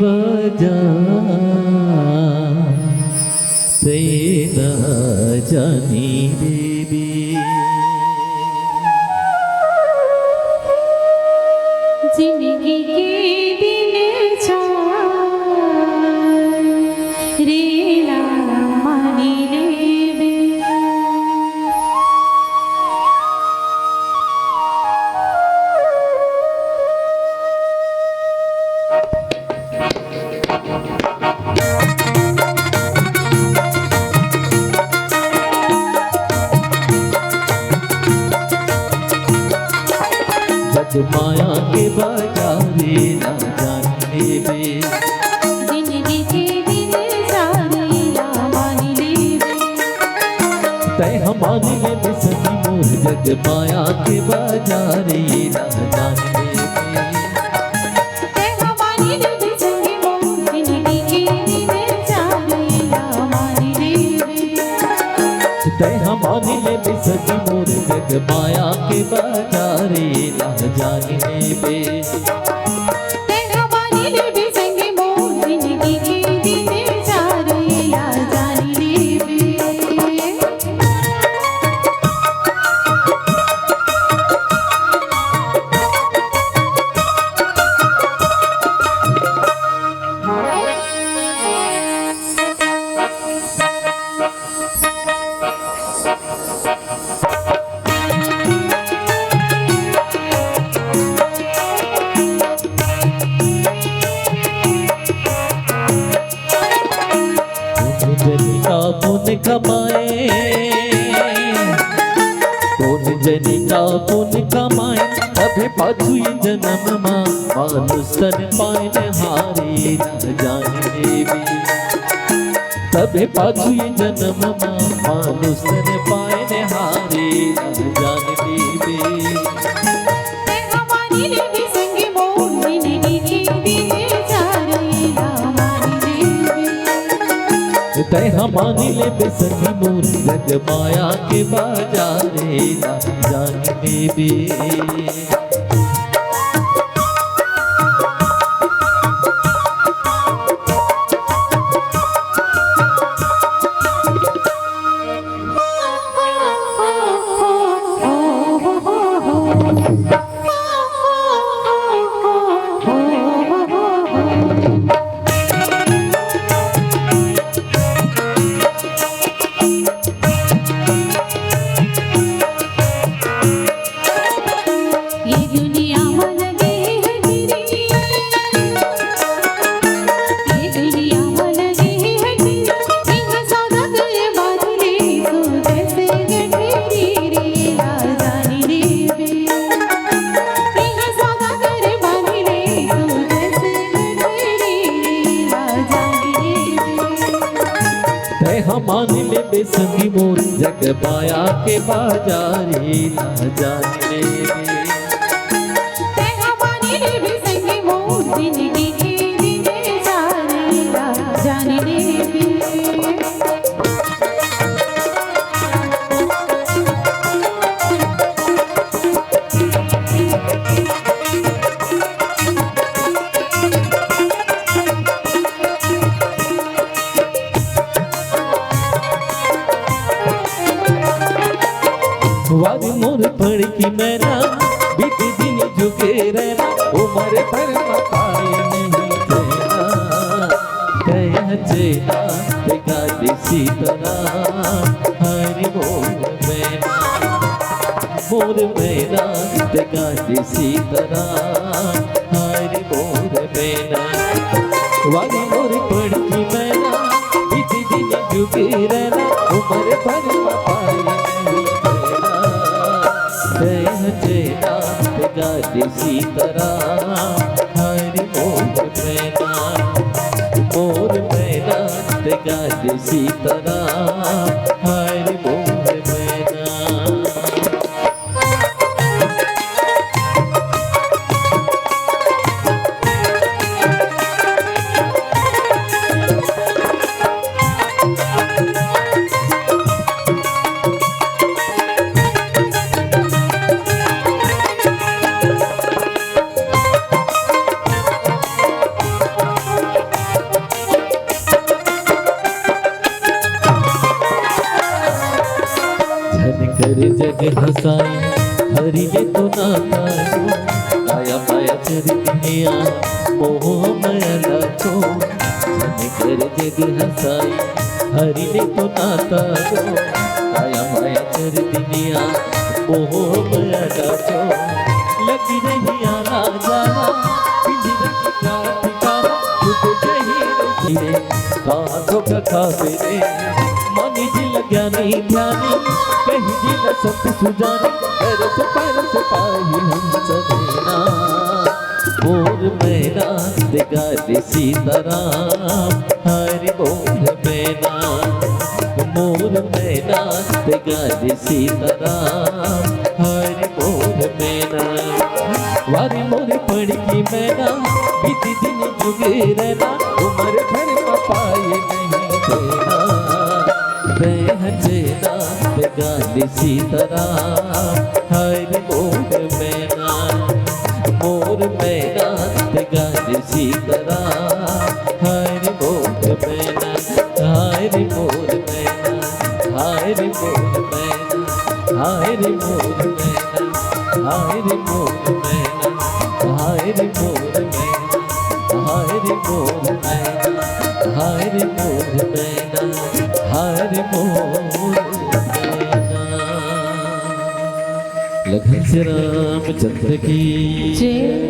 बजा तेरा जानी देवी जिंदगी के दिन चार रेला मानी देवी माया के बाजारे ना जाने बे जिंदगी के दिन सारे मानी देवे तय हमारे ले बिसरी मोर जग माया के बाजारे ना जाने बे तय हमारी दिल संगे मोर जिंदगी के दिन सारे मानी देवे तय हमारे ले बिसरी मोर जग माया के बाजारे ना जाने बे तय हमारी दिल संगे मोर जिंदगी के दिन सारे जानी देवे पुण्य कमाए कौन जनी का पुण्य कमाए अभे पाछू ये जन्म मां मानुष तन पाए हारे न जाने देवी तबे पाछू ये जन्म मां मानुष तन पाए हारे न जाने देवी तय हमारी दिल संगे मोर जिंदगी के दिन सारे मानी देवे तय हमारी ले बेसनी मोर जग माया के बाजारे ना जाने देवी ये दुनिया मन गे है तेरी ये दुनिया मन गे है तेरी सिंह सौदा करे बादले सो जैसे गठरी रे राजानी देवी सिंह सौदा करे बादले सो जैसे गठरी रे राजानी देवी तय हमारे ले बेसनी मोर जग माया के बाजारे ना जाने देवी तय हमारी दिल संगे मोर जिंदगी के दिन सारे जानी देवी वादी मोर पड़ की मैना बीत दिन झुके रहना उम्र पर मताए नहीं कहना कह चेना बेगा देसी तरह हरि मोर मैना बेगा देसी तरह हरि मोर मैना वादी मोर पड़ की मैना बीत दिन झुके रहना उम्र पर मताए नहीं चेना बेगा देसी तरह हरि मोर मैना बेगा देसी तरह हरि मोर मैना कर जग हसाई हरि ने तो नाता जो आया पाया कर दुनिया मोह माया लाचो सन कर जग हसाई हरि ने तो नाता जो आया माया कर दुनिया मोह माया लाचो लगी रही आना जाना पिंजरे की काटिका खुद जही रे कांधों का खाबे रे मानी जी लग्या नहीं ध्यानी कहीं जी न सत सुजानी पर से पाही हम सदेना मोर मैना दिगाली सीताराम हरि मोर मैना मोर मैना दिगाली सीताराम हरि मोर मैना वारी मोर पड़की मैना बीती दिन जुगे रहना उम्र भर पाए नहीं देना दया जेना दिगाली सीताराम हरि मोर मैना दिगाली सीताराम हरि मोर मैना हरि मोर मैना हरि मोर मैना हरि मोर मैना हरि मोर मैना हरि मोर मैना हरि मोर मैना हरि मोर मैना हरि मोर मैना। लखन श्री रामचंद्र की जय।